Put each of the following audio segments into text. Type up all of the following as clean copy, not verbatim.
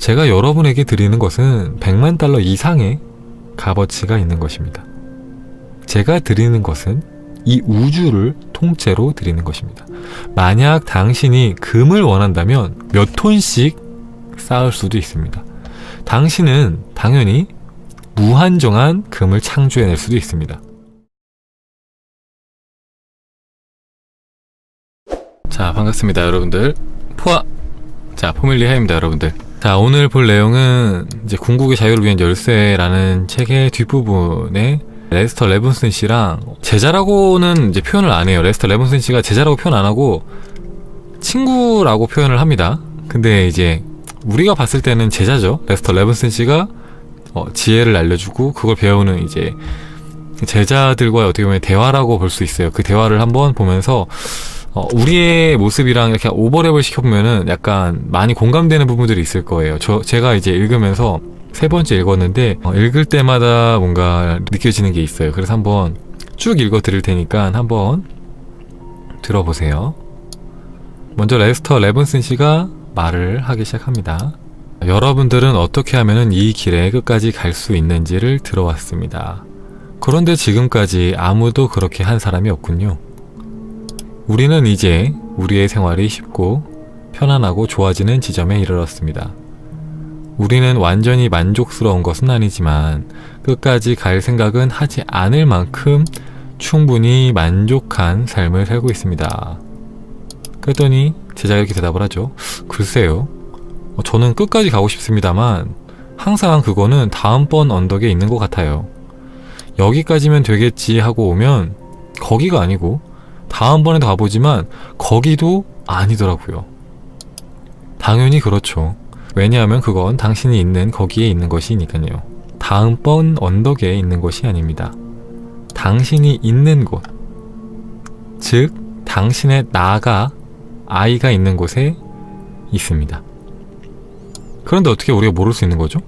제가 여러분에게 드리는 것은 100만 달러 이상의 값어치가 있는 것입니다. 제가 드리는 것은 이 우주를 통째로 드리는 것입니다. 만약 당신이 금을 원한다면 몇 톤씩 쌓을 수도 있습니다. 당신은 당연히 무한정한 금을 창조해낼 수도 있습니다. 자, 반갑습니다, 여러분들. 포밀리하입니다, 여러분들. 자, 오늘 볼 내용은 이제 궁극의 자유를 위한 열쇠라는 책의 뒷부분에 레스터 레븐슨 씨랑, 제자라고는 이제 표현을 안 해요. 레스터 레븐슨 씨가 제자라고 표현 안 하고 친구라고 표현을 합니다. 근데 이제 우리가 봤을 때는 제자죠. 레스터 레븐슨 씨가 지혜를 알려주고 그걸 배우는 이제 제자들과의 어떻게 보면 대화라고 볼 수 있어요. 그 대화를 한번 보면서 우리의 모습이랑 이렇게 오버랩을 시켜보면은 약간 많이 공감되는 부분들이 있을 거예요. 제가 이제 읽으면서 3번째 읽었는데 읽을 때마다 뭔가 느껴지는 게 있어요. 그래서 한번 쭉 읽어 드릴 테니까 한번 들어보세요. 먼저 레스터 레븐슨 씨가 말을 하기 시작합니다. 여러분들은 어떻게 하면 이 길의 끝까지 갈 수 있는지를 들어왔습니다. 그런데 지금까지 아무도 그렇게 한 사람이 없군요. 우리는 이제 우리의 생활이 쉽고 편안하고 좋아지는 지점에 이르렀습니다. 우리는 완전히 만족스러운 것은 아니지만 끝까지 갈 생각은 하지 않을 만큼 충분히 만족한 삶을 살고 있습니다. 그랬더니 제자가 이렇게 대답을 하죠. 글쎄요, 저는 끝까지 가고 싶습니다만 항상 그거는 다음번 언덕에 있는 것 같아요. 여기까지면 되겠지 하고 오면 거기가 아니고 다음번에도 가보지만 거기도 아니더라고요. 당연히 그렇죠. 왜냐하면 그건 당신이 있는 거기에 있는 것이니까요. 다음번 언덕에 있는 것이 아닙니다. 당신이 있는 곳, 즉 당신의 나가, 아이가 있는 곳에 있습니다. 그런데 어떻게 우리가 모를 수 있는 거죠?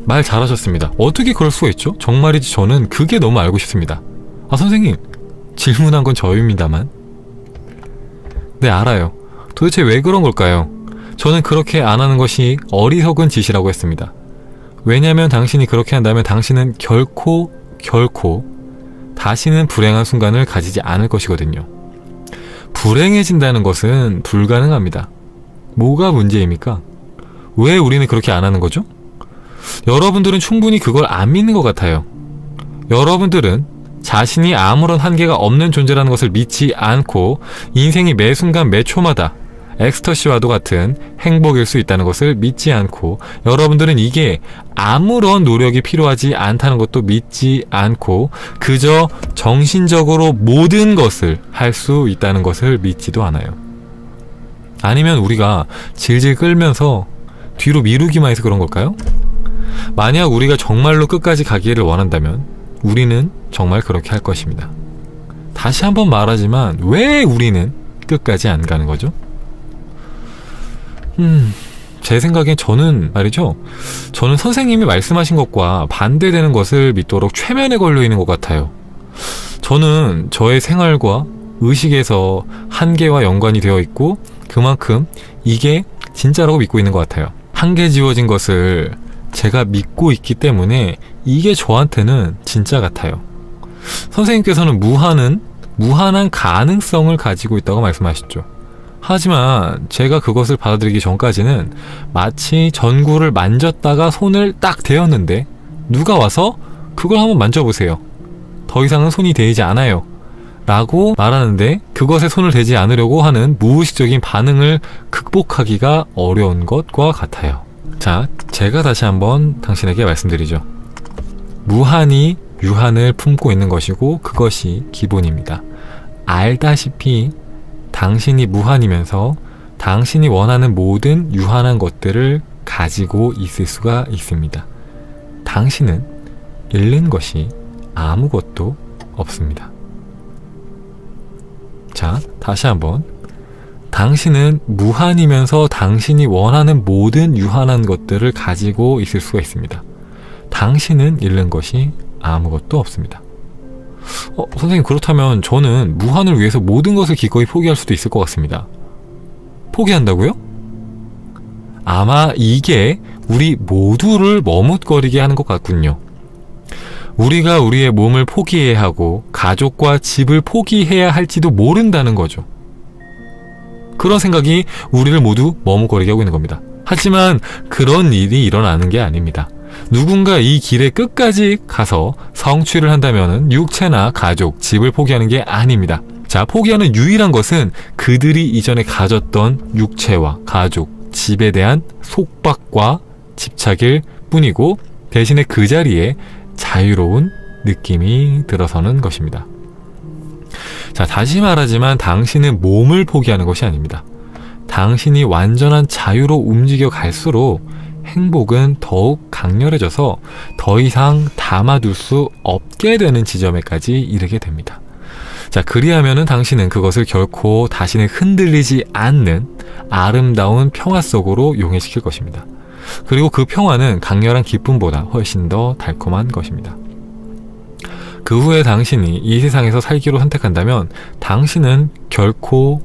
말 잘하셨습니다. 어떻게 그럴 수가 있죠? 정말이지 저는 그게 너무 알고 싶습니다. 선생님, 질문한 건 저입니다만. 네, 알아요. 도대체 왜 그런 걸까요? 저는 그렇게 안 하는 것이 어리석은 짓이라고 했습니다. 왜냐면 당신이 그렇게 한다면 당신은 결코 다시는 불행한 순간을 가지지 않을 것이거든요. 불행해진다는 것은 불가능합니다. 뭐가 문제입니까? 왜 우리는 그렇게 안 하는 거죠? 여러분들은 충분히 그걸 안 믿는 것 같아요. 여러분들은 자신이 아무런 한계가 없는 존재라는 것을 믿지 않고 인생이 매 순간 매 초마다 엑스터시와도 같은 행복일 수 있다는 것을 믿지 않고, 여러분들은 이게 아무런 노력이 필요하지 않다는 것도 믿지 않고 그저 정신적으로 모든 것을 할 수 있다는 것을 믿지도 않아요. 아니면 우리가 질질 끌면서 뒤로 미루기만 해서 그런 걸까요? 만약 우리가 정말로 끝까지 가기를 원한다면 우리는 정말 그렇게 할 것입니다. 다시 한번 말하지만 왜 우리는 끝까지 안 가는 거죠? 제 생각엔 저는 선생님이 말씀하신 것과 반대되는 것을 믿도록 최면에 걸려 있는 것 같아요. 저는 저의 생활과 의식에서 한계와 연관이 되어 있고 그만큼 이게 진짜라고 믿고 있는 것 같아요. 한계 지워진 것을 제가 믿고 있기 때문에 이게 저한테는 진짜 같아요. 선생님께서는 무한한 가능성을 가지고 있다고 말씀하셨죠. 하지만 제가 그것을 받아들이기 전까지는 마치 전구를 만졌다가 손을 딱 대었는데 누가 와서 그걸 한번 만져보세요, 더 이상은 손이 대이지 않아요 라고 말하는데 그것에 손을 대지 않으려고 하는 무의식적인 반응을 극복하기가 어려운 것과 같아요. 자, 제가 다시 한번 당신에게 말씀드리죠. 무한히 유한을 품고 있는 것이고 그것이 기본입니다. 알다시피 당신이 무한이면서 당신이 원하는 모든 유한한 것들을 가지고 있을 수가 있습니다. 당신은 잃는 것이 아무것도 없습니다. 자, 다시 한번. 당신은 무한이면서 당신이 원하는 모든 유한한 것들을 가지고 있을 수가 있습니다. 당신은 잃는 것이 아무것도 없습니다. 선생님, 그렇다면 저는 무한을 위해서 모든 것을 기꺼이 포기할 수도 있을 것 같습니다. 포기한다고요? 아마 이게 우리 모두를 머뭇거리게 하는 것 같군요. 우리가 우리의 몸을 포기해야 하고 가족과 집을 포기해야 할지도 모른다는 거죠. 그런 생각이 우리를 모두 머뭇거리게 하고 있는 겁니다. 하지만 그런 일이 일어나는 게 아닙니다. 누군가 이 길의 끝까지 가서 성취를 한다면 육체나 가족, 집을 포기하는 게 아닙니다. 자, 포기하는 유일한 것은 그들이 이전에 가졌던 육체와 가족, 집에 대한 속박과 집착일 뿐이고, 대신에 그 자리에 자유로운 느낌이 들어서는 것입니다. 자, 다시 말하지만 당신은 몸을 포기하는 것이 아닙니다. 당신이 완전한 자유로 움직여 갈수록 행복은 더욱 강렬해져서 더 이상 담아둘 수 없게 되는 지점에까지 이르게 됩니다. 자, 그리하면은 당신은 그것을 결코 다시는 흔들리지 않는 아름다운 평화 속으로 용해시킬 것입니다. 그리고 그 평화는 강렬한 기쁨보다 훨씬 더 달콤한 것입니다. 그 후에 당신이 이 세상에서 살기로 선택한다면 당신은 결코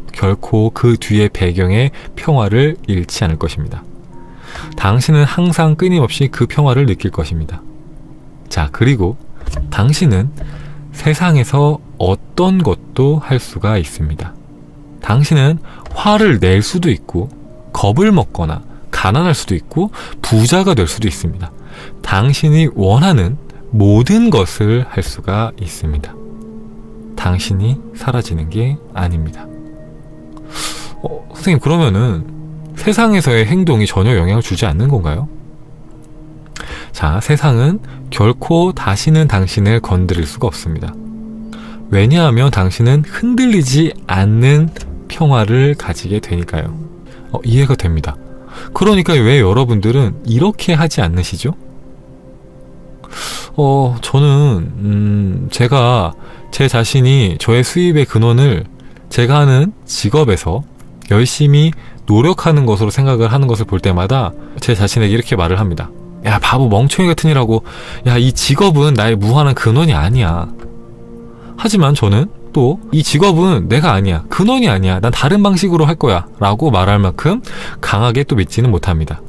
그 뒤의 배경의 평화를 잃지 않을 것입니다. 당신은 항상 끊임없이 그 평화를 느낄 것입니다. 자, 그리고 당신은 세상에서 어떤 것도 할 수가 있습니다. 당신은 화를 낼 수도 있고, 겁을 먹거나 가난할 수도 있고, 부자가 될 수도 있습니다. 당신이 원하는 모든 것을 할 수가 있습니다. 당신이 사라지는 게 아닙니다. 선생님, 그러면은 세상에서의 행동이 전혀 영향을 주지 않는 건가요? 자, 세상은 결코 다시는 당신을 건드릴 수가 없습니다. 왜냐하면 당신은 흔들리지 않는 평화를 가지게 되니까요. 이해가 됩니다. 그러니까 왜 여러분들은 이렇게 하지 않으시죠? 저는 제가 제 자신이 저의 수입의 근원을 제가 하는 직업에서 열심히 노력하는 것으로 생각을 하는 것을 볼 때마다 제 자신에게 이렇게 말을 합니다. 야, 바보 멍청이 같은 일하고, 야, 이 직업은 나의 무한한 근원이 아니야. 하지만 저는 또 이 직업은 내가 아니야, 근원이 아니야, 난 다른 방식으로 할 거야 라고 말할 만큼 강하게 또 믿지는 못합니다.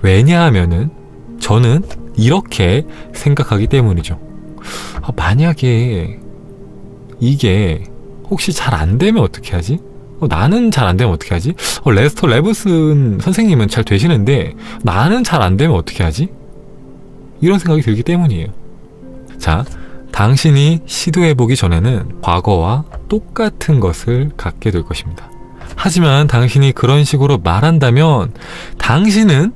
왜냐하면은 저는 이렇게 생각하기 때문이죠. 만약에 이게 혹시 잘 안 되면 어떻게 하지? 나는 잘 안 되면 어떻게 하지? 레스터 레븐슨 선생님은 잘 되시는데 나는 잘 안 되면 어떻게 하지? 이런 생각이 들기 때문이에요. 자, 당신이 시도해보기 전에는 과거와 똑같은 것을 갖게 될 것입니다. 하지만 당신이 그런 식으로 말한다면 당신은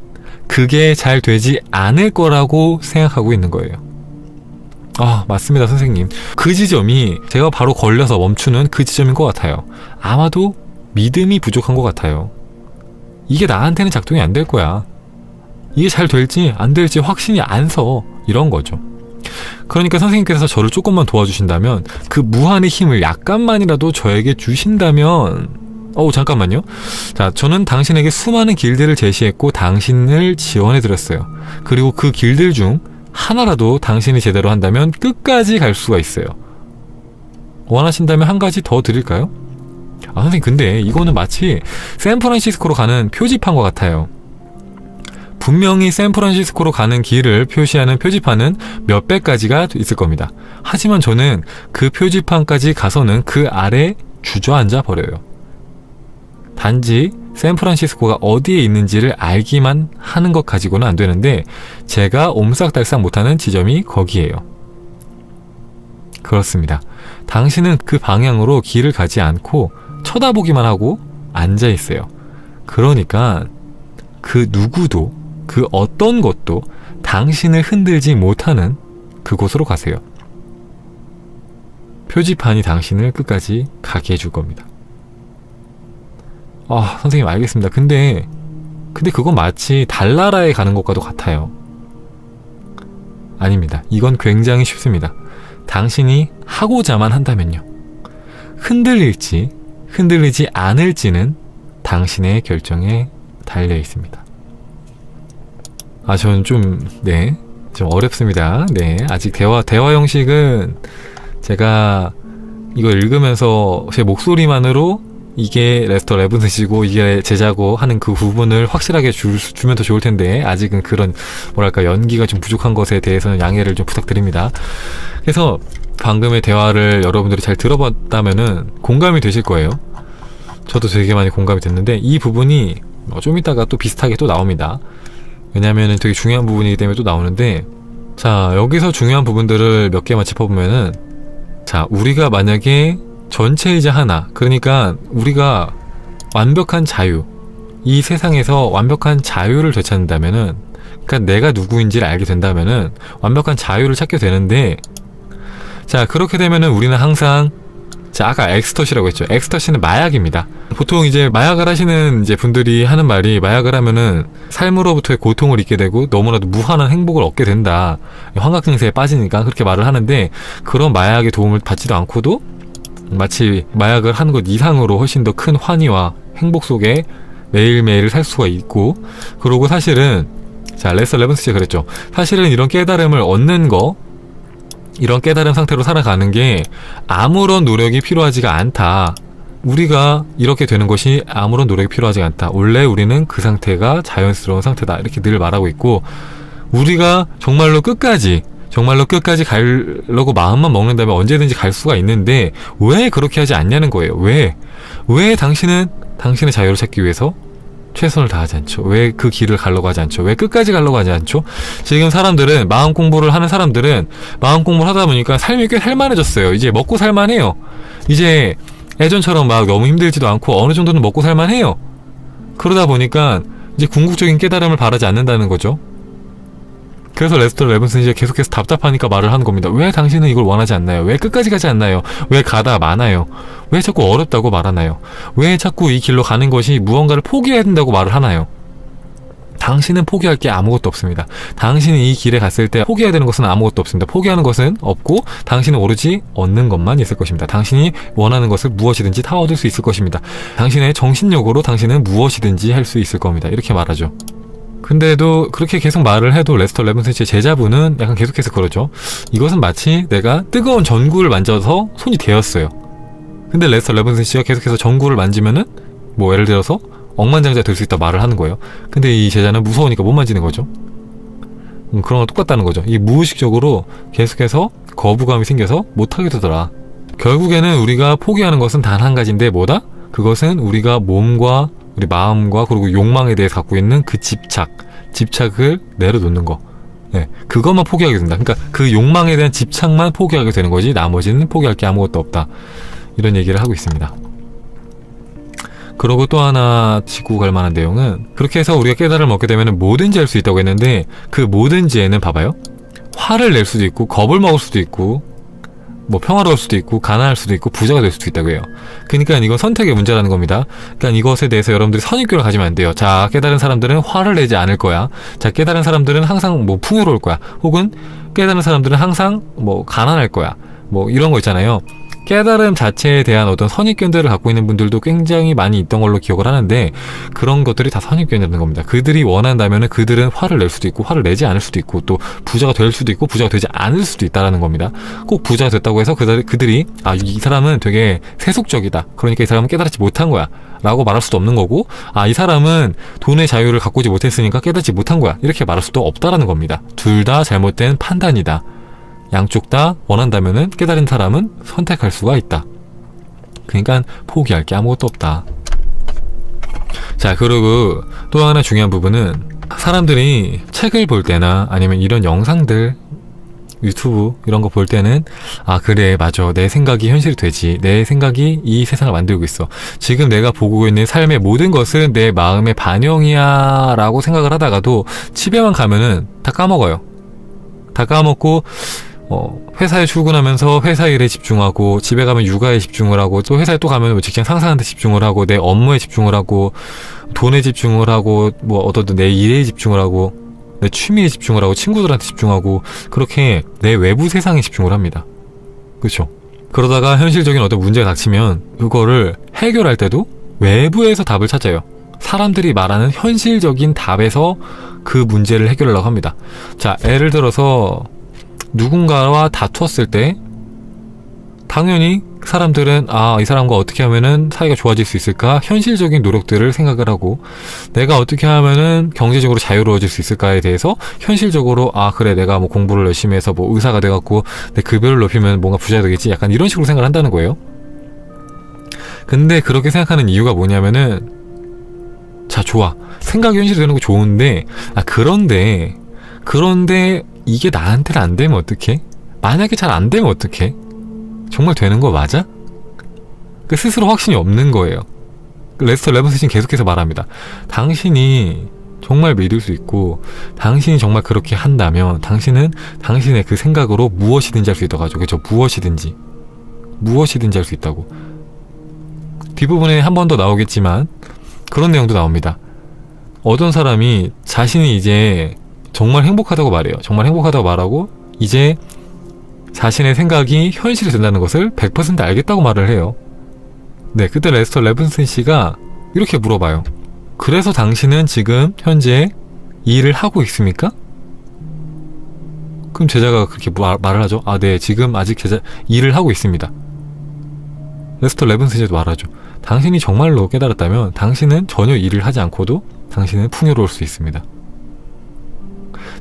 그게 잘 되지 않을 거라고 생각하고 있는 거예요. 맞습니다, 선생님. 그 지점이 제가 바로 걸려서 멈추는 그 지점인 것 같아요. 아마도 믿음이 부족한 것 같아요. 이게 나한테는 작동이 안 될 거야. 이게 잘 될지 안 될지 확신이 안 서. 이런 거죠. 그러니까 선생님께서 저를 조금만 도와주신다면, 그 무한의 힘을 약간만이라도 저에게 주신다면, 잠깐만요. 자, 저는 당신에게 수많은 길들을 제시했고 당신을 지원해드렸어요. 그리고 그 길들 중 하나라도 당신이 제대로 한다면 끝까지 갈 수가 있어요. 원하신다면 한 가지 더 드릴까요? 선생님, 근데 이거는 마치 샌프란시스코로 가는 표지판과 같아요. 분명히 샌프란시스코로 가는 길을 표시하는 표지판은 몇백 가지가 있을 겁니다. 하지만 저는 그 표지판까지 가서는 그 아래 주저앉아 버려요. 단지 샌프란시스코가 어디에 있는지를 알기만 하는 것 가지고는 안 되는데, 제가 옴싹달싹 못하는 지점이 거기에요. 그렇습니다. 당신은 그 방향으로 길을 가지 않고 쳐다보기만 하고 앉아 있어요. 그러니까 그 누구도, 그 어떤 것도 당신을 흔들지 못하는 그곳으로 가세요. 표지판이 당신을 끝까지 가게 해줄 겁니다. 선생님, 알겠습니다. 근데 그건 마치 달나라에 가는 것과도 같아요. 아닙니다. 이건 굉장히 쉽습니다. 당신이 하고자만 한다면요. 흔들릴지 흔들리지 않을지는 당신의 결정에 달려 있습니다. 저는 좀 어렵습니다. 아직 대화 형식은 제가 이거 읽으면서 제 목소리만으로 이게 레스터 레븐슨시고 이게 제자고 하는 그 부분을 확실하게 주면 더 좋을 텐데 아직은 그런 뭐랄까 연기가 좀 부족한 것에 대해서는 양해를 좀 부탁드립니다. 그래서 방금의 대화를 여러분들이 잘 들어봤다면은 공감이 되실 거예요. 저도 되게 많이 공감이 됐는데 이 부분이 좀 이따가 또 비슷하게 또 나옵니다. 왜냐면은 되게 중요한 부분이기 때문에 또 나오는데, 자 여기서 중요한 부분들을 몇 개만 짚어보면은, 자 우리가 만약에 전체이자 하나, 그러니까 우리가 완벽한 자유, 이 세상에서 완벽한 자유를 되찾는다면은, 그러니까 내가 누구인지를 알게 된다면은 완벽한 자유를 찾게 되는데, 자 그렇게 되면은 우리는 항상, 자 아까 엑스터시라고 했죠. 엑스터시는 마약입니다. 보통 이제 마약을 하시는 이제 분들이 하는 말이, 마약을 하면은 삶으로부터의 고통을 잊게 되고 너무나도 무한한 행복을 얻게 된다, 환각증세에 빠지니까 그렇게 말을 하는데, 그런 마약의 도움을 받지도 않고도 마치 마약을 하는 것 이상으로 훨씬 더 큰 환희와 행복 속에 매일매일 살 수가 있고, 그리고 사실은, 자 레스터 레븐슨씨가 그랬죠. 사실은 이런 깨달음을 얻는 거, 이런 깨달은 상태로 살아가는 게 아무런 노력이 필요하지가 않다. 우리가 이렇게 되는 것이 아무런 노력이 필요하지 않다. 원래 우리는 그 상태가 자연스러운 상태다. 이렇게 늘 말하고 있고, 우리가 정말로 끝까지 가려고 마음만 먹는다면 언제든지 갈 수가 있는데 왜 그렇게 하지 않냐는 거예요. 왜 당신은 당신의 자유를 찾기 위해서 최선을 다하지 않죠? 왜 그 길을 가려고 하지 않죠? 왜 끝까지 가려고 하지 않죠? 지금 사람들은, 마음 공부를 하는 사람들은 마음 공부를 하다 보니까 삶이 꽤 살만해졌어요. 이제 먹고 살만해요. 이제 예전처럼 막 너무 힘들지도 않고 어느 정도는 먹고 살만해요. 그러다 보니까 이제 궁극적인 깨달음을 바라지 않는다는 거죠. 그래서 레스터 레븐슨이 계속해서 답답하니까 말을 하는 겁니다. 왜 당신은 이걸 원하지 않나요? 왜 끝까지 가지 않나요? 왜 가다 마나요? 왜 자꾸 어렵다고 말하나요? 왜 자꾸 이 길로 가는 것이 무언가를 포기해야 된다고 말을 하나요? 당신은 포기할 게 아무것도 없습니다. 당신이 이 길에 갔을 때 포기해야 되는 것은 아무것도 없습니다. 포기하는 것은 없고, 당신은 오로지 얻는 것만 있을 것입니다. 당신이 원하는 것을 무엇이든지 다 얻을 수 있을 것입니다. 당신의 정신력으로 당신은 무엇이든지 할 수 있을 겁니다. 이렇게 말하죠. 근데도 그렇게 계속 말을 해도 레스터 레븐슨씨의 제자분은 약간 계속해서 그러죠. 이것은 마치 내가 뜨거운 전구를 만져서 손이 데였어요. 근데 레스터 레븐슨씨가 계속해서 전구를 만지면은 뭐 예를 들어서 억만장자 될 수 있다 말을 하는 거예요. 근데 이 제자는 무서우니까 못 만지는 거죠. 그런 거 똑같다는 거죠. 이 무의식적으로 계속해서 거부감이 생겨서 못하게 되더라. 결국에는 우리가 포기하는 것은 단 한 가지인데 뭐다? 그것은 우리가 몸과 우리 마음과 그리고 욕망에 대해서 갖고 있는 그 집착을 내려놓는 거. 네, 그것만 포기하게 된다. 그러니까 그 욕망에 대한 집착만 포기하게 되는 거지 나머지는 포기할 게 아무것도 없다. 이런 얘기를 하고 있습니다. 그리고 또 하나 짚고 갈 만한 내용은, 그렇게 해서 우리가 깨달음을 얻게 되면 뭐든지 할 수 있다고 했는데, 그 뭐든지에는 봐봐요. 화를 낼 수도 있고 겁을 먹을 수도 있고 뭐 평화로울 수도 있고 가난할 수도 있고 부자가 될 수도 있다고 해요. 그러니까 이건 선택의 문제라는 겁니다. 그러니까 이것에 대해서 여러분들이 선입견을 가지면 안 돼요. 자 깨달은 사람들은 화를 내지 않을 거야. 자 깨달은 사람들은 항상 뭐 풍요로울 거야. 혹은 깨달은 사람들은 항상 뭐 가난할 거야. 뭐 이런 거 있잖아요. 깨달음 자체에 대한 어떤 선입견들을 갖고 있는 분들도 굉장히 많이 있던 걸로 기억을 하는데, 그런 것들이 다 선입견이라는 겁니다. 그들이 원한다면은 그들은 화를 낼 수도 있고 화를 내지 않을 수도 있고 또 부자가 될 수도 있고 부자가 되지 않을 수도 있다라는 겁니다. 꼭 부자가 됐다고 해서 그들이 이 사람은 되게 세속적이다, 그러니까 이 사람은 깨달지 못한 거야 라고 말할 수도 없는 거고, 이 사람은 돈의 자유를 갖고지 못했으니까 깨닫지 못한 거야 이렇게 말할 수도 없다라는 겁니다. 둘 다 잘못된 판단이다. 양쪽 다 원한다면은 깨달은 사람은 선택할 수가 있다. 그러니까 포기할 게 아무것도 없다. 자 그리고 또 하나 중요한 부분은, 사람들이 책을 볼 때나 아니면 이런 영상들 유튜브 이런 거 볼 때는 그래 맞아 내 생각이 현실이 되지, 내 생각이 이 세상을 만들고 있어, 지금 내가 보고 있는 삶의 모든 것은 내 마음의 반영이야 라고 생각을 하다가도 집에만 가면은 다 까먹어요. 다 까먹고 회사에 출근하면서 회사 일에 집중하고, 집에 가면 육아에 집중을 하고, 또 회사에 또 가면 직장 상사한테 집중을 하고, 내 업무에 집중을 하고, 돈에 집중을 하고, 뭐 어떤 내 일에 집중을 하고, 내 취미에 집중을 하고, 친구들한테 집중하고, 그렇게 내 외부 세상에 집중을 합니다. 그렇죠? 그러다가 현실적인 어떤 문제가 닥치면 그거를 해결할 때도 외부에서 답을 찾아요. 사람들이 말하는 현실적인 답에서 그 문제를 해결하려고 합니다. 자, 예를 들어서 누군가와 다투었을 때 당연히 사람들은 이 사람과 어떻게 하면은 사이가 좋아질 수 있을까? 현실적인 노력들을 생각을 하고, 내가 어떻게 하면은 경제적으로 자유로워질 수 있을까에 대해서 현실적으로 그래, 내가 뭐 공부를 열심히 해서 뭐 의사가 돼갖고 내 급여를 높이면 뭔가 부자가 되겠지, 약간 이런 식으로 생각을 한다는 거예요. 근데 그렇게 생각하는 이유가 뭐냐면은, 자, 좋아, 생각이 현실이 되는 거 좋은데, 그런데 이게 나한테는 안 되면 어떡해? 만약에 잘 안 되면 어떡해? 정말 되는 거 맞아? 스스로 확신이 없는 거예요. 레스터 레븐스는 계속해서 말합니다. 당신이 정말 믿을 수 있고, 당신이 정말 그렇게 한다면 당신은 당신의 그 생각으로 무엇이든지 할 수 있다고 하죠. 그렇죠? 무엇이든지 할 수 있다고. 뒷부분에 한 번 더 나오겠지만 그런 내용도 나옵니다. 어떤 사람이 자신이 이제 정말 행복하다고 말해요. 정말 행복하다고 말하고, 이제 자신의 생각이 현실이 된다는 것을 100% 알겠다고 말을 해요. 네, 그때 레스터 레븐슨 씨가 이렇게 물어봐요. 그래서 당신은 지금 현재 이 일을 하고 있습니까? 그럼 제자가 그렇게 말을 하죠. 네, 지금 아직 일을 하고 있습니다. 레스터 레븐슨 씨도 말하죠. 당신이 정말로 깨달았다면 당신은 전혀 일을 하지 않고도 당신은 풍요로울 수 있습니다.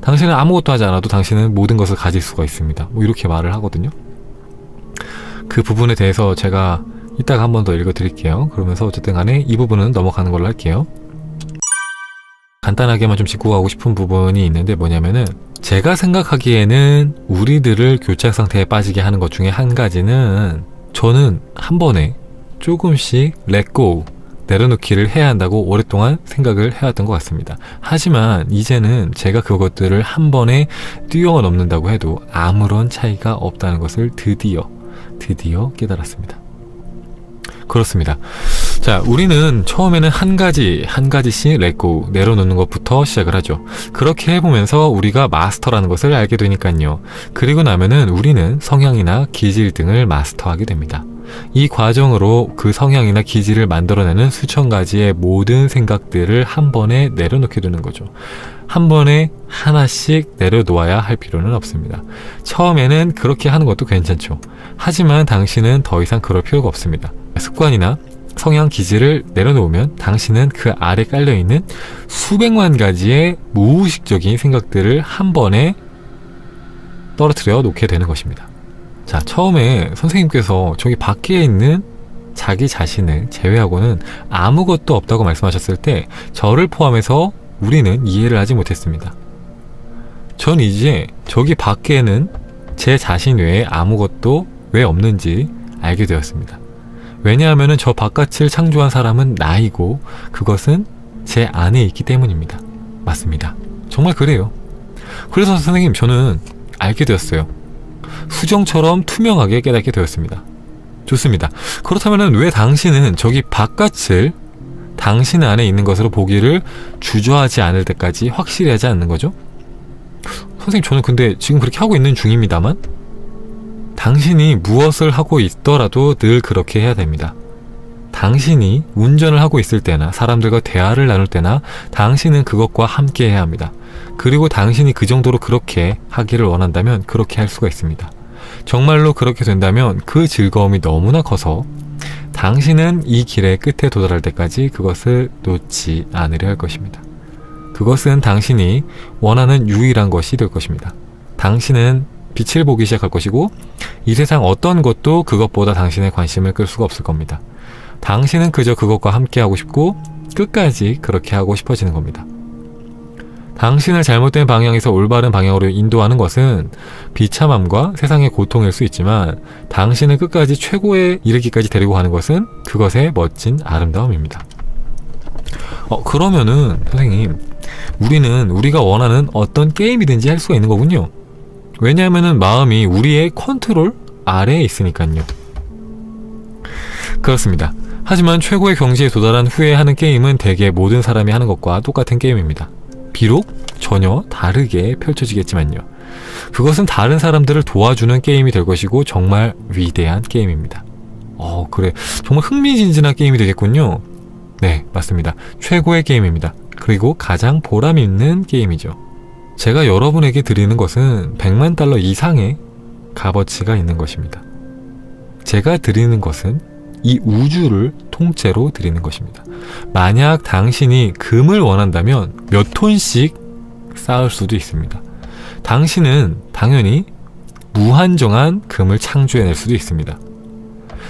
당신은 아무것도 하지 않아도 당신은 모든 것을 가질 수가 있습니다. 뭐 이렇게 말을 하거든요. 그 부분에 대해서 제가 이따가 한 번 더 읽어드릴게요. 그러면서 어쨌든 간에 이 부분은 넘어가는 걸로 할게요. 간단하게만 좀 짚고 가고 싶은 부분이 있는데, 뭐냐면은 제가 생각하기에는 우리들을 교착 상태에 빠지게 하는 것 중에 한 가지는, 저는 한 번에 조금씩 let go, 내려놓기를 해야 한다고 오랫동안 생각을 해왔던 것 같습니다. 하지만 이제는 제가 그것들을 한 번에 뛰어넘는다고 해도 아무런 차이가 없다는 것을 드디어 깨달았습니다. 그렇습니다. 자, 우리는 처음에는 한 가지씩 let go, 내려놓는 것부터 시작을 하죠. 그렇게 해보면서 우리가 마스터라는 것을 알게 되니까요. 그리고 나면은 우리는 성향이나 기질 등을 마스터하게 됩니다. 이 과정으로 그 성향이나 기질을 만들어내는 수천 가지의 모든 생각들을 한 번에 내려놓게 되는 거죠. 한 번에 하나씩 내려놓아야 할 필요는 없습니다. 처음에는 그렇게 하는 것도 괜찮죠. 하지만 당신은 더 이상 그럴 필요가 없습니다. 습관이나 성향 기질을 내려놓으면 당신은 그 아래 깔려있는 수백만 가지의 무의식적인 생각들을 한 번에 떨어뜨려 놓게 되는 것입니다. 자, 처음에 선생님께서 저기 밖에 있는 자기 자신을 제외하고는 아무것도 없다고 말씀하셨을 때 저를 포함해서 우리는 이해를 하지 못했습니다. 전 이제 저기 밖에는 제 자신 외에 아무것도 왜 없는지 알게 되었습니다. 왜냐하면 저 바깥을 창조한 사람은 나이고 그것은 제 안에 있기 때문입니다. 맞습니다. 정말 그래요. 그래서 선생님, 저는 알게 되었어요. 수정처럼 투명하게 깨닫게 되었습니다. 좋습니다. 그렇다면 왜 당신은 저기 바깥을 당신 안에 있는 것으로 보기를 주저하지 않을 때까지 확실히 하지 않는 거죠? 선생님, 저는 근데 지금 그렇게 하고 있는 중입니다만, 당신이 무엇을 하고 있더라도 늘 그렇게 해야 됩니다. 당신이 운전을 하고 있을 때나 사람들과 대화를 나눌 때나 당신은 그것과 함께 해야 합니다. 그리고 당신이 그 정도로 그렇게 하기를 원한다면 그렇게 할 수가 있습니다. 정말로 그렇게 된다면 그 즐거움이 너무나 커서 당신은 이 길의 끝에 도달할 때까지 그것을 놓지 않으려 할 것입니다. 그것은 당신이 원하는 유일한 것이 될 것입니다. 당신은 빛을 보기 시작할 것이고 이 세상 어떤 것도 그것보다 당신의 관심을 끌 수가 없을 겁니다. 당신은 그저 그것과 함께 하고 싶고 끝까지 그렇게 하고 싶어지는 겁니다. 당신을 잘못된 방향에서 올바른 방향으로 인도하는 것은 비참함과 세상의 고통일 수 있지만 당신을 끝까지 최고에 이르기까지 데리고 가는 것은 그것의 멋진 아름다움입니다. 그러면은 선생님, 우리는 우리가 원하는 어떤 게임이든지 할 수가 있는 거군요. 왜냐하면은 마음이 우리의 컨트롤 아래에 있으니까요. 그렇습니다. 하지만 최고의 경지에 도달한 후에 하는 게임은 대개 모든 사람이 하는 것과 똑같은 게임입니다. 비록 전혀 다르게 펼쳐지겠지만요. 그것은 다른 사람들을 도와주는 게임이 될 것이고 정말 위대한 게임입니다. 그래, 정말 흥미진진한 게임이 되겠군요. 네, 맞습니다. 최고의 게임입니다. 그리고 가장 보람 있는 게임이죠. 제가 여러분에게 드리는 것은 $1,000,000 이상의 값어치가 있는 것입니다. 제가 드리는 것은 이 우주를 통째로 드리는 것입니다. 만약 당신이 금을 원한다면 몇 톤씩 쌓을 수도 있습니다. 당신은 당연히 무한정한 금을 창조해낼 수도 있습니다.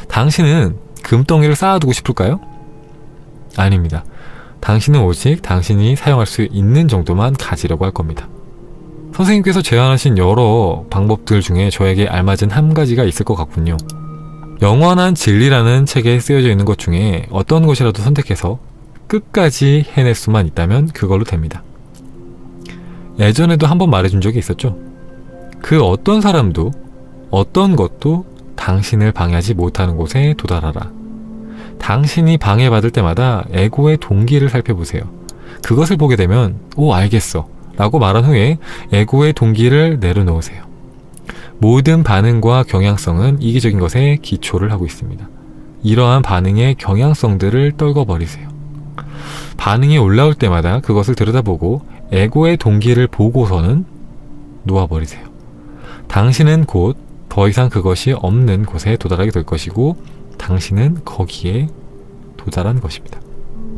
당신은 금덩이를 쌓아두고 싶을까요? 아닙니다. 당신은 오직 당신이 사용할 수 있는 정도만 가지려고 할 겁니다. 선생님께서 제안하신 여러 방법들 중에 저에게 알맞은 한 가지가 있을 것 같군요. 영원한 진리라는 책에 쓰여져 있는 것 중에 어떤 것이라도 선택해서 끝까지 해낼 수만 있다면 그걸로 됩니다. 예전에도 한번 말해준 적이 있었죠. 그 어떤 사람도 어떤 것도 당신을 방해하지 못하는 곳에 도달하라. 당신이 방해받을 때마다 에고의 동기를 살펴보세요. 그것을 보게 되면 오 알겠어 라고 말한 후에 에고의 동기를 내려놓으세요. 모든 반응과 경향성은 이기적인 것에 기초를 하고 있습니다. 이러한 반응의 경향성들을 떨궈버리세요. 반응이 올라올 때마다 그것을 들여다보고 에고의 동기를 보고서는 놓아버리세요. 당신은 곧 더 이상 그것이 없는 곳에 도달하게 될 것이고 당신은 거기에 도달한 것입니다.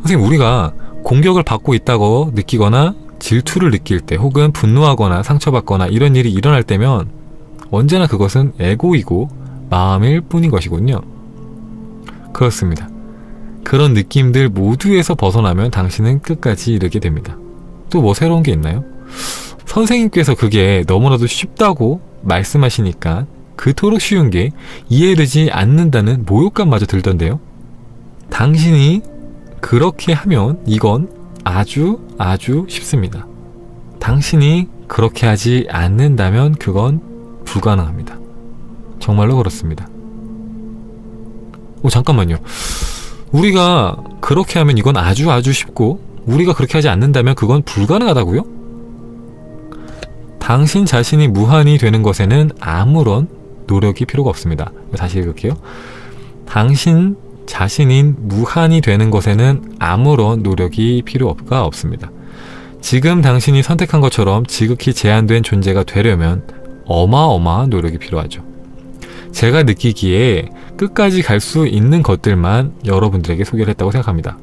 선생님, 우리가 공격을 받고 있다고 느끼거나 질투를 느낄 때 혹은 분노하거나 상처받거나 이런 일이 일어날 때면 언제나 그것은 에고이고 마음일 뿐인 것이군요. 그렇습니다. 그런 느낌들 모두에서 벗어나면 당신은 끝까지 이르게 됩니다. 또 뭐 새로운 게 있나요? 선생님께서 그게 너무나도 쉽다고 말씀하시니까 그토록 쉬운 게 이해되지 않는다는 모욕감마저 들던데요. 당신이 그렇게 하면 이건 아주 쉽습니다. 당신이 그렇게 하지 않는다면 그건 불가능합니다. 정말로 그렇습니다. 잠깐만요. 우리가 그렇게 하면 이건 아주 쉽고 우리가 그렇게 하지 않는다면 그건 불가능하다고요? 당신 자신이 무한이 되는 것에는 아무런 노력이 필요가 없습니다. 다시 읽을게요. 당신 자신인 무한이 되는 것에는 아무런 노력이 필요가 없습니다. 지금 당신이 선택한 것처럼 지극히 제한된 존재가 되려면 어마어마한 노력이 필요하죠. 제가 느끼기에 끝까지 갈 수 있는 것들만 여러분들에게 소개를 했다고 생각합니다.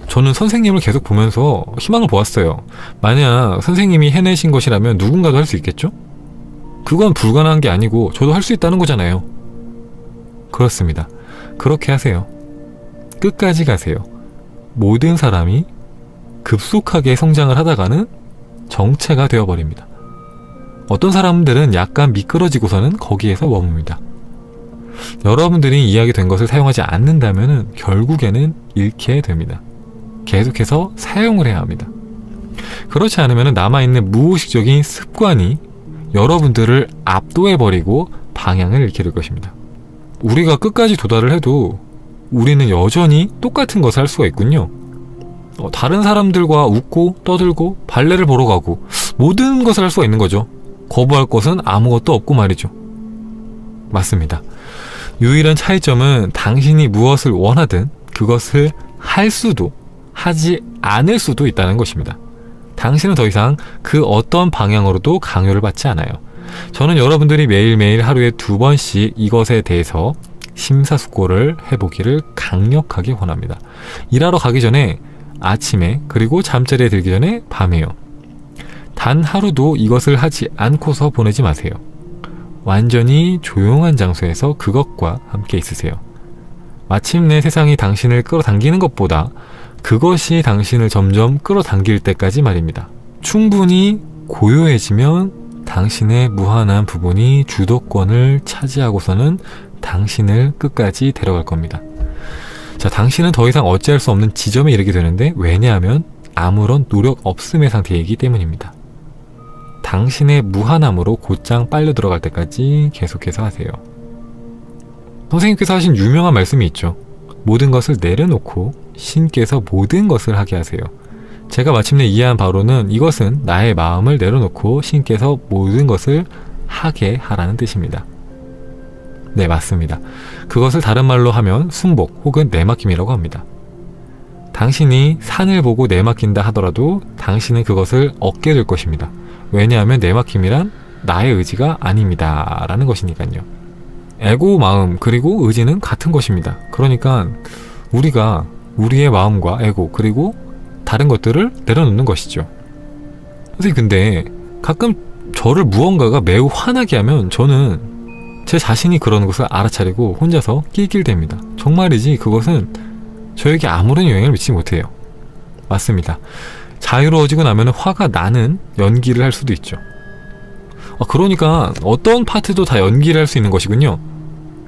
저는 선생님을 계속 보면서 희망을 보았어요. 만약 선생님이 해내신 것이라면 누군가도 할 수 있겠죠? 그건 불가능한 게 아니고 저도 할 수 있다는 거잖아요. 그렇습니다. 그렇게 하세요. 끝까지 가세요. 모든 사람이 급속하게 성장을 하다가는 정체가 되어버립니다. 어떤 사람들은 약간 미끄러지고서는 거기에서 머뭅니다. 여러분들이 이야기 된 것을 사용하지 않는다면 결국에는 잃게 됩니다. 계속해서 사용을 해야 합니다. 그렇지 않으면 남아있는 무의식적인 습관이 여러분들을 압도해버리고 방향을 잃게 될 것입니다. 우리가 끝까지 도달을 해도 우리는 여전히 똑같은 것을 할 수가 있군요. 다른 사람들과 웃고 떠들고 발레를 보러 가고 모든 것을 할 수가 있는 거죠. 거부할 것은 아무것도 없고 말이죠. 맞습니다. 유일한 차이점은 당신이 무엇을 원하든 그것을 할 수도 하지 않을 수도 있다는 것입니다. 당신은 더 이상 그 어떤 방향으로도 강요를 받지 않아요. 저는 여러분들이 매일매일 하루에 2번씩 이것에 대해서 심사숙고를 해보기를 강력하게 권합니다. 일하러 가기 전에, 아침에, 그리고 잠자리에 들기 전에 밤에요. 단 하루도 이것을 하지 않고서 보내지 마세요. 완전히 조용한 장소에서 그것과 함께 있으세요. 마침내 세상이 당신을 끌어당기는 것보다 그것이 당신을 점점 끌어당길 때까지 말입니다. 충분히 고요해지면 당신의 무한한 부분이 주도권을 차지하고서는 당신을 끝까지 데려갈 겁니다. 자, 당신은 더 이상 어찌할 수 없는 지점에 이르게 되는데 왜냐하면 아무런 노력 없음의 상태이기 때문입니다. 당신의 무한함으로 곧장 빨려 들어갈 때까지 계속해서 하세요. 선생님께서 하신 유명한 말씀이 있죠. 모든 것을 내려놓고 신께서 모든 것을 하게 하세요. 제가 마침내 이해한 바로는 이것은 나의 마음을 내려놓고 신께서 모든 것을 하게 하라는 뜻입니다. 네, 맞습니다. 그것을 다른 말로 하면 순복 혹은 내맡김이라고 합니다. 당신이 산을 보고 내맡긴다 하더라도 당신은 그것을 얻게 될 것입니다. 왜냐하면 내맡김이란 나의 의지가 아닙니다 라는 것이니까요. 에고 마음 그리고 의지는 같은 것입니다. 그러니까 우리가 우리의 마음과 에고 그리고 다른 것들을 내려놓는 것이죠. 선생님, 근데 가끔 저를 무언가가 매우 화나게 하면 저는 제 자신이 그러는 것을 알아차리고 혼자서 낄낄댑니다. 정말이지 그것은 저에게 아무런 영향을 미치지 못해요. 맞습니다. 자유로워지고 나면 화가 나는 연기를 할 수도 있죠. 그러니까 어떤 파트도 다 연기를 할 수 있는 것이군요.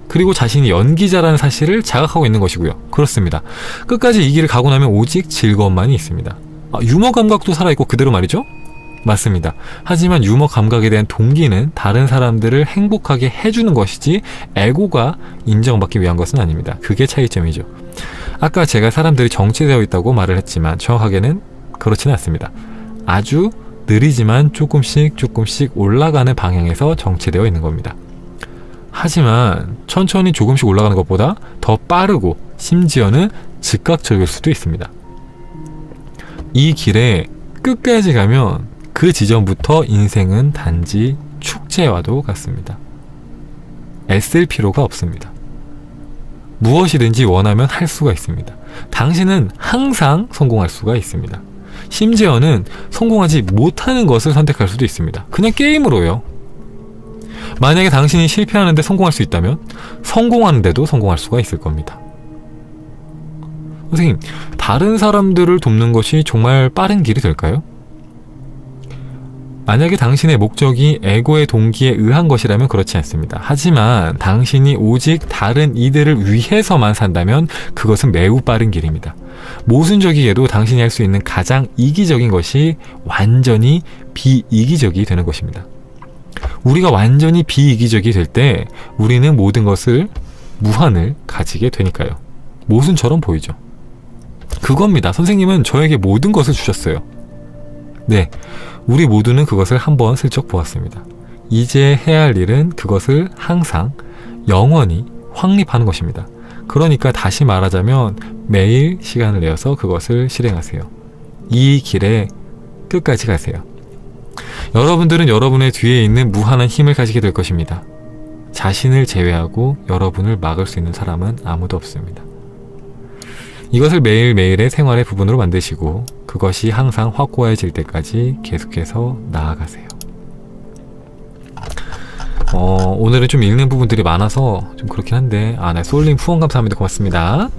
그리고 자신이 연기자라는 사실을 자각하고 있는 것이고요. 그렇습니다. 끝까지 이 길을 가고 나면 오직 즐거움만이 있습니다. 유머 감각도 살아있고 그대로 말이죠? 맞습니다. 하지만 유머 감각에 대한 동기는 다른 사람들을 행복하게 해주는 것이지 에고가 인정받기 위한 것은 아닙니다. 그게 차이점이죠. 아까 제가 사람들이 정체되어 있다고 말을 했지만 정확하게는 그렇지는 않습니다. 아주 느리지만 조금씩 올라가는 방향에서 정체되어 있는 겁니다. 하지만 천천히 조금씩 올라가는 것보다 더 빠르고 심지어는 즉각적일 수도 있습니다. 이 길에 끝까지 가면 그 지점부터 인생은 단지 축제와도 같습니다. 애쓸 필요가 없습니다. 무엇이든지 원하면 할 수가 있습니다. 당신은 항상 성공할 수가 있습니다. 심지어는 성공하지 못하는 것을 선택할 수도 있습니다. 그냥 게임으로요. 만약에 당신이 실패하는데 성공할 수 있다면 성공하는데도 성공할 수가 있을 겁니다. 선생님, 다른 사람들을 돕는 것이 정말 빠른 길이 될까요? 만약에 당신의 목적이 에고의 동기에 의한 것이라면 그렇지 않습니다. 하지만 당신이 오직 다른 이들을 위해서만 산다면 그것은 매우 빠른 길입니다. 모순적이게도 당신이 할 수 있는 가장 이기적인 것이 완전히 비이기적이 되는 것입니다. 우리가 완전히 비이기적이 될 때 우리는 모든 것을 무한을 가지게 되니까요. 모순처럼 보이죠. 그겁니다. 선생님은 저에게 모든 것을 주셨어요. 네, 우리 모두는 그것을 한번 슬쩍 보았습니다. 이제 해야 할 일은 그것을 항상 영원히 확립하는 것입니다. 그러니까 다시 말하자면 매일 시간을 내어서 그것을 실행하세요. 이 길에 끝까지 가세요. 여러분들은 여러분의 뒤에 있는 무한한 힘을 가지게 될 것입니다. 자신을 제외하고 여러분을 막을 수 있는 사람은 아무도 없습니다. 이것을 매일매일의 생활의 부분으로 만드시고 그것이 항상 확고해질 때까지 계속해서 나아가세요. 오늘은 좀 읽는 부분들이 많아서 좀 그렇긴 한데 네, 솔님 후원 감사합니다. 고맙습니다.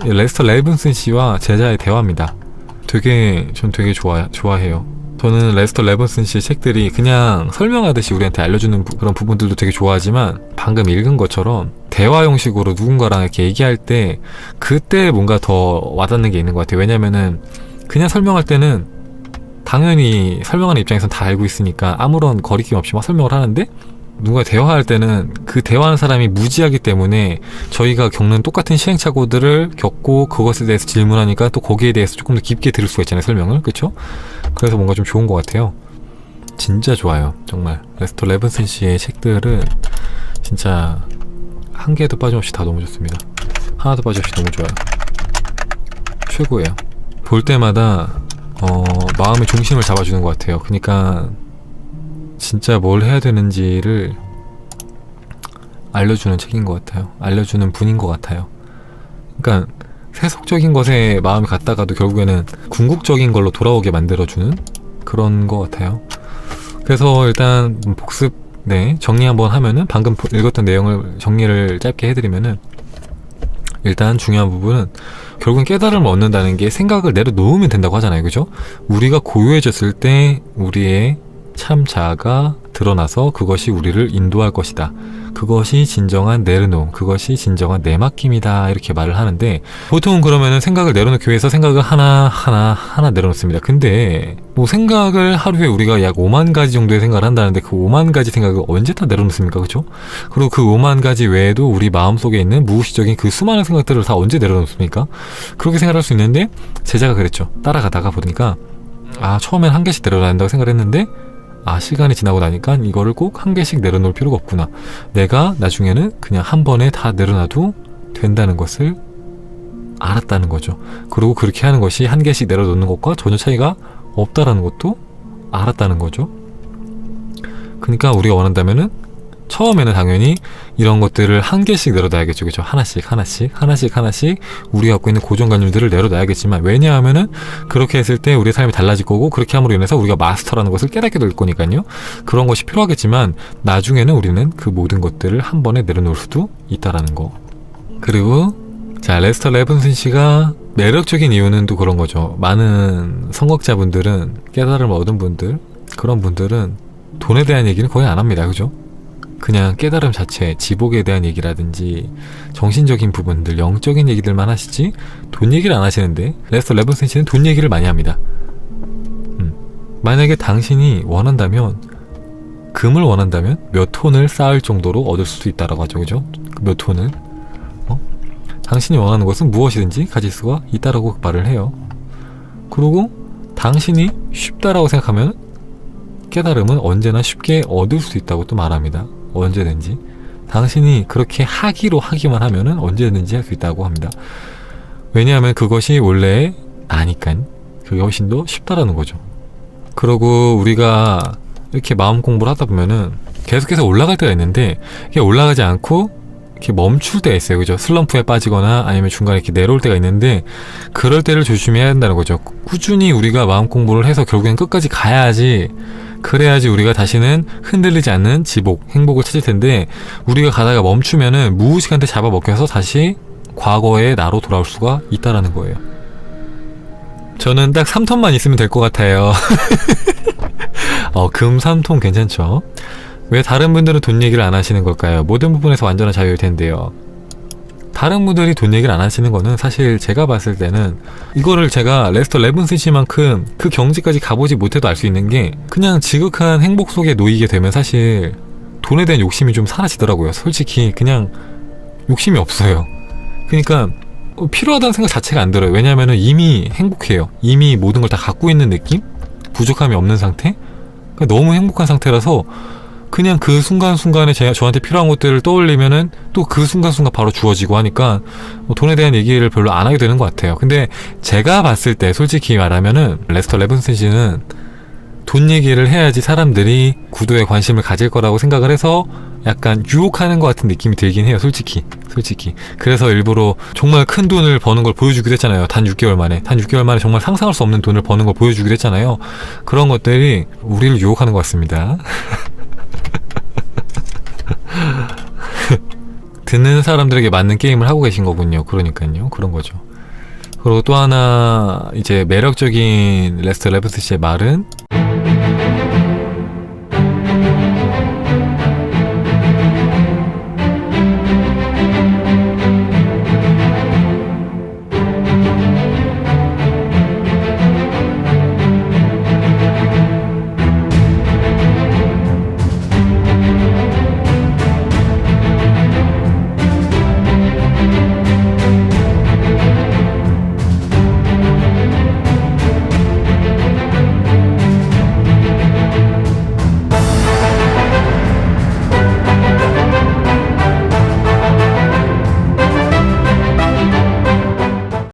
레스터 레븐슨 씨와 제자의 대화입니다. 전 되게 좋아해요. 저는 레스터 레븐슨 씨의 책들이 그냥 설명하듯이 우리한테 알려주는 그런 부분들도 되게 좋아하지만 방금 읽은 것처럼 대화 형식으로 누군가랑 이렇게 얘기할 때 그때 뭔가 더 와닿는 게 있는 것 같아요. 왜냐면은 그냥 설명할 때는 당연히 설명하는 입장에선 다 알고 있으니까 아무런 거리낌 없이 막 설명을 하는데 누군가 대화할 때는 그 대화하는 사람이 무지하기 때문에 저희가 겪는 똑같은 시행착오들을 겪고 그것에 대해서 질문하니까 또 거기에 대해서 조금 더 깊게 들을 수가 있잖아요. 설명을. 그쵸? 그래서 뭔가 좀 좋은 것 같아요. 진짜 좋아요. 정말 레스터 레븐슨 씨의 책들은 진짜 한 개도 빠짐없이 다 너무 좋습니다. 하나도 빠짐없이 너무 좋아요. 최고예요. 볼 때마다 마음의 중심을 잡아주는 것 같아요. 그러니까 진짜 뭘 해야 되는지를 알려주는 책인 것 같아요. 알려주는 분인 것 같아요. 그러니까 세속적인 것에 마음이 갔다가도 결국에는 궁극적인 걸로 돌아오게 만들어주는 그런 것 같아요. 그래서 일단 복습 정리 한번 하면은 방금 읽었던 내용을 정리를 짧게 해드리면은 일단 중요한 부분은 결국은 깨달음을 얻는다는 게 생각을 내려놓으면 된다고 하잖아요. 그죠? 우리가 고요해졌을 때 우리의 참 자아가 드러나서 그것이 우리를 인도할 것이다. 그것이 진정한 내려놓음, 그것이 진정한 내맡김이다. 이렇게 말을 하는데 보통은 그러면은 생각을 내려놓기 위해서 생각을 하나 내려놓습니다. 근데 뭐 생각을 하루에 우리가 약 5만 가지 정도의 생각을 한다는데 그 5만 가지 생각을 언제 다 내려놓습니까? 그죠? 그리고 그 5만 가지 외에도 우리 마음속에 있는 무의식적인 그 수많은 생각들을 다 언제 내려놓습니까? 그렇게 생각할 수 있는데 제자가 그랬죠. 따라가다가 보니까 처음엔 한 개씩 내려놔야 한다고 생각을 했는데 시간이 지나고 나니까 이거를 꼭 한 개씩 내려놓을 필요가 없구나. 내가 나중에는 그냥 한 번에 다 내려놔도 된다는 것을 알았다는 거죠. 그리고 그렇게 하는 것이 한 개씩 내려놓는 것과 전혀 차이가 없다라는 것도 알았다는 거죠. 그러니까 우리가 원한다면은 처음에는 당연히 이런 것들을 한 개씩 내려놔야겠죠. 그죠? 하나씩 우리가 갖고 있는 고정관념들을 내려놔야겠지만, 왜냐하면은 그렇게 했을 때 우리의 삶이 달라질 거고, 그렇게 함으로 인해서 우리가 마스터라는 것을 깨닫게 될 거니까요. 그런 것이 필요하겠지만 나중에는 우리는 그 모든 것들을 한 번에 내려놓을 수도 있다라는 거. 그리고 자, 레스터 레븐슨 씨가 매력적인 이유는 또 그런 거죠. 많은 선곡자분들은, 깨달음을 얻은 분들, 그런 분들은 돈에 대한 얘기는 거의 안 합니다. 그죠? 그냥 깨달음 자체, 지복에 대한 얘기라든지 정신적인 부분들, 영적인 얘기들만 하시지 돈 얘기를 안 하시는데, 레스터 레븐슨 씨는 돈 얘기를 많이 합니다. 만약에 당신이 원한다면, 금을 원한다면 몇 톤을 쌓을 정도로 얻을 수도 있다라고 하죠. 그죠? 몇 톤을. 당신이 원하는 것은 무엇이든지 가질 수가 있다라고 말을 해요. 그리고 당신이 쉽다라고 생각하면 깨달음은 언제나 쉽게 얻을 수 있다고 또 말합니다. 언제든지. 당신이 그렇게 하기만 하면은 언제든지 할 수 있다고 합니다. 왜냐하면 그것이 원래 아니까 그게 훨씬 더 쉽다라는 거죠. 그리고 우리가 이렇게 마음 공부를 하다 보면은 계속해서 올라갈 때가 있는데, 이게 올라가지 않고 이렇게 멈출 때가 있어요. 그죠? 슬럼프에 빠지거나 아니면 중간에 이렇게 내려올 때가 있는데, 그럴 때를 조심해야 한다는 거죠. 꾸준히 우리가 마음 공부를 해서 결국엔 끝까지 가야지, 그래야지 우리가 다시는 흔들리지 않는 지복, 행복을 찾을 텐데, 우리가 가다가 멈추면은 무의식한테 잡아먹혀서 다시 과거의 나로 돌아올 수가 있다라는 거예요. 저는 딱 3톤만 있으면 될 것 같아요. 금 3톤 괜찮죠? 왜 다른 분들은 돈 얘기를 안 하시는 걸까요? 모든 부분에서 완전한 자유일 텐데요. 다른 분들이 돈 얘기를 안 하시는 거는 사실 제가 봤을 때는, 이거를 제가 레스터 레븐슨 씨만큼 그 경지까지 가보지 못해도 알 수 있는 게, 그냥 지극한 행복 속에 놓이게 되면 사실 돈에 대한 욕심이 좀 사라지더라고요. 솔직히 그냥 욕심이 없어요. 그러니까 필요하다는 생각 자체가 안 들어요. 왜냐하면 이미 행복해요. 이미 모든 걸 다 갖고 있는 느낌? 부족함이 없는 상태? 그러니까 너무 행복한 상태라서 그냥 그 순간순간에 저한테 필요한 것들을 떠올리면은 또 그 순간순간 바로 주어지고 하니까 돈에 대한 얘기를 별로 안 하게 되는 것 같아요. 근데 제가 봤을 때 솔직히 말하면은 레스터 레븐슨 씨는 돈 얘기를 해야지 사람들이 구도에 관심을 가질 거라고 생각을 해서 약간 유혹하는 것 같은 느낌이 들긴 해요. 솔직히. 그래서 일부러 정말 큰 돈을 버는 걸 보여주기도 했잖아요. 단 6개월 만에 정말 상상할 수 없는 돈을 버는 걸 보여주기도 했잖아요. 그런 것들이 우리를 유혹하는 것 같습니다. 듣는 사람들에게 맞는 게임을 하고 계신 거군요. 그러니까요. 그런 거죠. 그리고 또 하나, 이제 매력적인 레스터 레븐슨 씨의 말은,